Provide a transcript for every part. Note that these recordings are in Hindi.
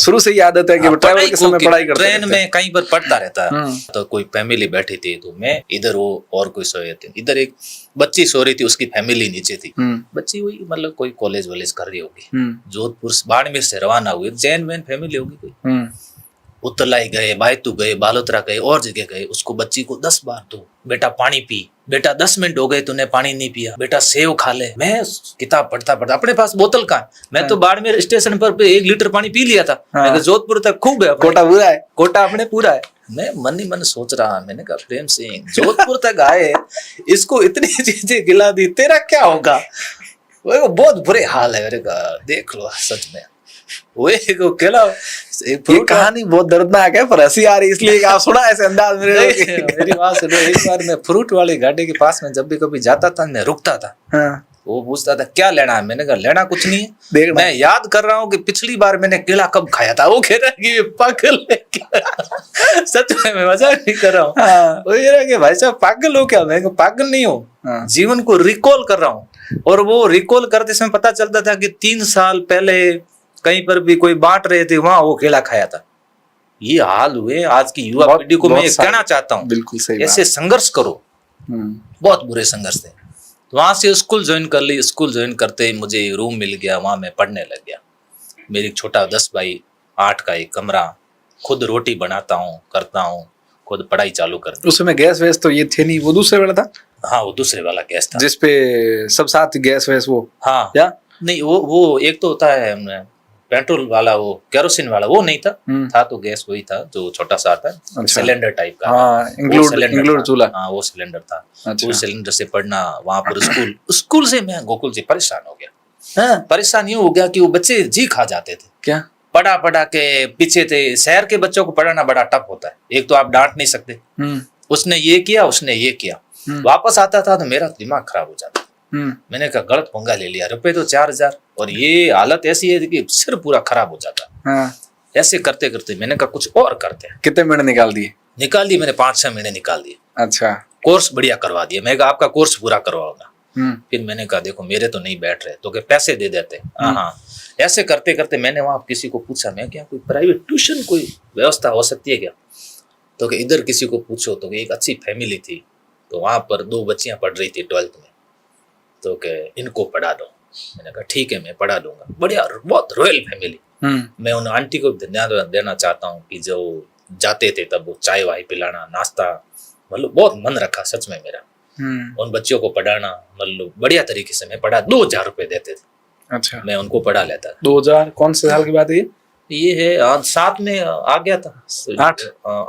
शुरू से ही आदत है कि ट्रैवल के समय पढ़ाई करते ट्रेन में कहीं पर पढ़ता रहता है। तो कोई फैमिली बैठी थी तो मैं इधर वो और कोई सोए थे, इधर एक बच्ची सो रही थी, उसकी फैमिली नीचे थी। बच्ची वही मतलब कोई कॉलेज वॉलेज कर रही होगी, जोधपुर बाड़मेर से रवाना हुई, जैन वैन फैमिली होगी कोई। उत्तरलाई गए, बायतू गए, बालोतरा गए और जगह गए। उसको बच्ची को 10 बार दो, बेटा पानी पी, बेटा 10 मिनट हो गए तूने पानी नहीं पिया, बेटा सेव खा ले। मैं किताब पढ़ता पढ़ता, अपने पास बोतल कहाँ, मैं तो बाड़मेर स्टेशन पर 1 लीटर पानी पी लिया था। मैं जोधपुर तक खूब है, कोटा पूरा है, कोटा अपने पूरा है। मैं मन ही मन सोच रहा, मैंने कहा प्रेम सिंह जोधपुर तक आए, इसको इतनी चीजें खिला दी, तेरा क्या होगा? वो बहुत बुरे हाल है मेरे का, देख लो सच में। वो ये कहानी बहुत दर्दनाक है, पर हंसी आ रही इसलिए आप सुना ऐसे अंदाज में। मेरी बात सुनो, एक बार मैं फ्रूट वाली गाड़ी के पास में जब भी कभी जाता था, मैं रुकता था। वो पूछता था क्या लेना है, मैंने कहा लेना कुछ नहीं है, मैं याद कर रहा हूँ कि पिछली बार मैंने केला कब खाया था। वो कह रहा है कि पागल है। सच में मैं मजाक नहीं कर रहा हूँ। वो कह रहा है कि भाई साहब पागल हो क्या? मैं पागल नहीं हूँ, जीवन को रिकॉल कर रहा हूँ। और वो रिकॉल करते समय पता चलता था कि 3 साल पहले कहीं पर भी कोई बांट रहे थे, वहां वो केला खाया था। ये हाल हुए आज की युवा पीढ़ी को। मैं कहना चाहता हूँ बिल्कुल सही, ऐसे संघर्ष करो, बहुत बुरे संघर्ष थे। तो वहां से स्कूल ज्वाइन कर ली। स्कूल ज्वाइन करते ही मुझे रूम मिल गया, वहां मैं पढ़ने लग गया। मेरी छोटा 10 बाई 8 का एक कमरा, खुद रोटी बनाता हूँ, करता हूँ, खुद पढ़ाई चालू कर दी। उस समय गैस वैस तो ये थे नहीं, वो दूसरे वाला था। हाँ वो दूसरे वाला गैस था, जिसपे सब साथ गैस वैस वो। हाँ या नहीं, वो एक तो होता है पेट्रोल वाला, वो केरोसिन वाला, वो नहीं था तो गैस वही था जो छोटा सा आता है, सिलेंडर टाइप का। इंक्लूड चूल्हा। हाँ वो सिलेंडर था। वो सिलेंडर से पढ़ना वहां पर। स्कूल से मैं गोकुल से परेशान हो गया। परेशान यूं हो गया कि वो बच्चे जी खा जाते थे। क्या पढ़ा के पीछे थे। शहर के बच्चों को पढ़ाना बड़ा टफ होता है, एक तो आप डांट नहीं सकते, उसने ये किया, उसने ये किया। वापस आता था तो मेरा दिमाग खराब हो जाता। मैंने कहा गलत पंगा ले लिया, रुपए तो 4000 और ये हालत ऐसी है कि सिर पूरा खराब हो जाता। ऐसे करते करते मैंने कहा कुछ और करते हैं। कितने महीने निकाल दिए? मैंने 5-6 महीने निकाल दिए। अच्छा। कोर्स बढ़िया करवा दिया। मैं कहा आपका कोर्स पूरा करवाऊंगा। फिर मैंने कहा देखो मेरे तो नहीं बैठ रहे, तो पैसे दे देते। हाँ ऐसे करते करते मैंने वहां किसी को पूछा, मैं क्या कोई प्राइवेट ट्यूशन कोई व्यवस्था हो सकती है क्या? तो इधर किसी को पूछो, तो एक अच्छी फैमिली थी, तो वहां पर 2 बच्चियां पढ़ रही थी 12th में, तो इनको पढ़ा दो। मैंने कहा ठीक है मैं पढ़ा दूंगा। बढ़िया, बहुत रॉयल फैमिली। मैं उन आंटी को धन्यवाद देना चाहता हूँ कि जो जाते थे तब वो चाय वाय पिलाना, नाश्ता, मतलब बहुत मन रखा सच में मेरा। उन बच्चों को पढ़ाना, मतलब बढ़िया तरीके से मैं पढ़ा। 2000 रुपए देते थे। अच्छा। मैं उनको पढ़ा लेता था। 2000 कौन से साल की बात है ये है 7 में आ गया था।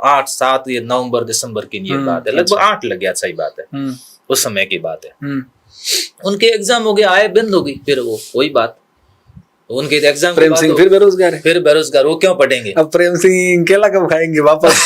8 7 ये नवंबर दिसंबर की ये बात है, लगभग 8 लग गया। सही बात है, उस समय की बात है। उनके एग्जाम हो गए, आए बंद हो गई। फिर वो वही बात, उनके एग्जाम प्रेम सिंह फिर बेरोजगार है। फिर बेरोजगार, वो क्यों पढ़ेंगे? अब प्रेम सिंह केला कब खाएंगे वापस?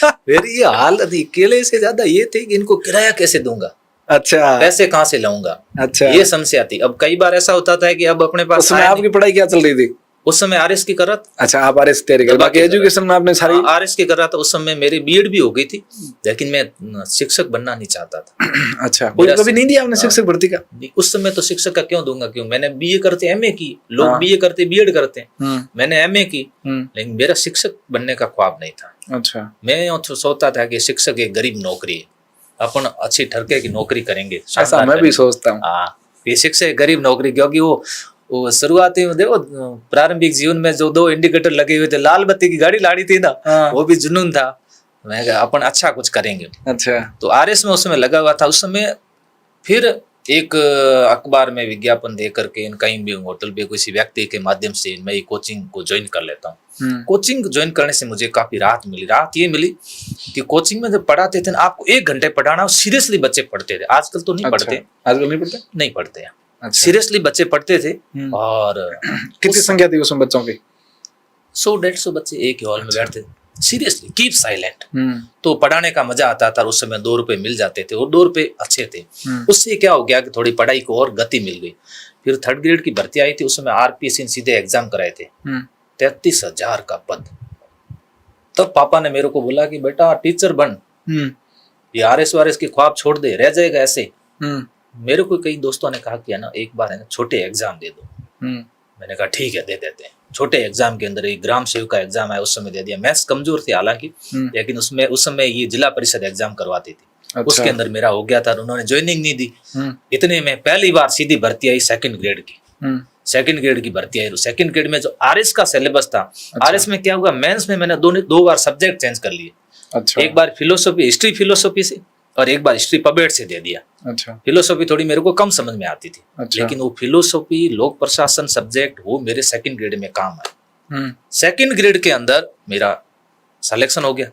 फिर ये हालत थी, केले से ज्यादा ये थे कि इनको किराया कैसे दूंगा। अच्छा। पैसे कहाँ से लाऊंगा? अच्छा, ये समस्या थी। अब कई बार ऐसा होता था कि अब अपने पास। उसमें आपकी पढ़ाई क्या चल रही थी उस समय? आरएस की कर रहा था। अच्छा, आप आरएस की तैयारी कर, बाकी एजुकेशन में आपने सारी आरएस की कर रहा था। उस समय मेरी बीएड भी हो गई थी, लेकिन मैं शिक्षक बनना नहीं चाहता था। अच्छा, कोई कभी नहीं दिया आपने शिक्षक भर्ती का? उस समय तो शिक्षक का क्यों दूंगा, क्यों? मैंने बीए करते एमए की, लोग बीए करते बीएड करते हैं, मैंने एमए की, लेकिन मेरा शिक्षक बनने का ख्वाब नहीं था। अच्छा। मैं सोचता था कि शिक्षक एक गरीब नौकरी है, अपन अच्छी ठरके की नौकरी करेंगे। ऐसा मैं भी सोचता हूँ। हाँ, ये शिक्षक गरीब नौकरी, क्योंकि वो शुरुआती में देखो प्रारंभिक जीवन में जो 2 इंडिकेटर लगे हुए थे, लाल बत्ती की गाड़ी लाड़ी थी ना, वो भी जुनून था। मैं कहा अपन अच्छा कुछ करेंगे। अच्छा। तो आरएस में उस समय लगा हुआ था। उस समय फिर एक अखबार में विज्ञापन दे करके कहीं भी होटल पे किसी व्यक्ति के माध्यम से मैं कोचिंग को ज्वाइन कर लेता हूँ। कोचिंग ज्वाइन करने से मुझे काफी राहत मिली। राहत ये मिली कि कोचिंग में जब पढ़ाते थे ना, आपको 1 घंटे पढ़ाना, सीरियसली बच्चे पढ़ते थे। आजकल तो नहीं पढ़ते। आजकल नहीं पढ़ते। सीरियसली बच्चे पढ़ते थे। और कितनी संख्या थी उसमें बच्चों की? 100-150 बच्चे एक ही हॉल में बैठते थे। Seriously, keep silent. तो पढ़ाने का मजा आता था। उस समय 2 रुपए मिल जाते थे और 2 रुपए अच्छे थे। उससे क्या हो गया कि थोड़ी पढ़ाई को और गति मिल गई। फिर 3rd ग्रेड की भर्ती आई थी। उस समय आरपीएससी सीधे एग्जाम कराए थे, 33,000 का पद। तब पापा ने मेरे को बोला कि बेटा टीचर बन, ये आरएस वारएस की ख्वाब छोड़ दे, रह जाएगा ऐसे। मेरे को कई दोस्तों ने कहा कि है ना, एक बार है ना छोटे एग्जाम दे दो। मैंने कहा ठीक है दे देते हैं। छोटे एग्जाम के अंदर एक ग्राम सेवक का एग्जाम आया, उस समय दे दिया। मैथ्स कमजोर थी हालांकि, लेकिन उसमें उस समय ये जिला परिषद एग्जाम करवाती थी। अच्छा। उसके अंदर मेरा हो गया था, उन्होंने ज्वाइनिंग नहीं दी। इतने में पहली बार सीधी भर्ती आई सेकंड ग्रेड की। सेकंड ग्रेड की भर्ती आई। सेकंड ग्रेड में जो आरएस का सिलेबस था, आरएस में क्या हुआ, मेंस में मैंने दो बार सब्जेक्ट चेंज कर लिए। अच्छा। एक बार फिलोसॉफी, हिस्ट्री फिलोसॉफी से, और एक बार हिस्ट्री पबेट से दे दिया। अच्छा। फिलोसॉफी थोड़ी मेरे को कम समझ में आती थी। अच्छा। लेकिन वो फिलोसॉफी, लोक प्रशासन सब्जेक्ट, वो मेरे सेकंड ग्रेड में काम आया। सेकंड ग्रेड के अंदर मेरा सिलेक्शन हो गया।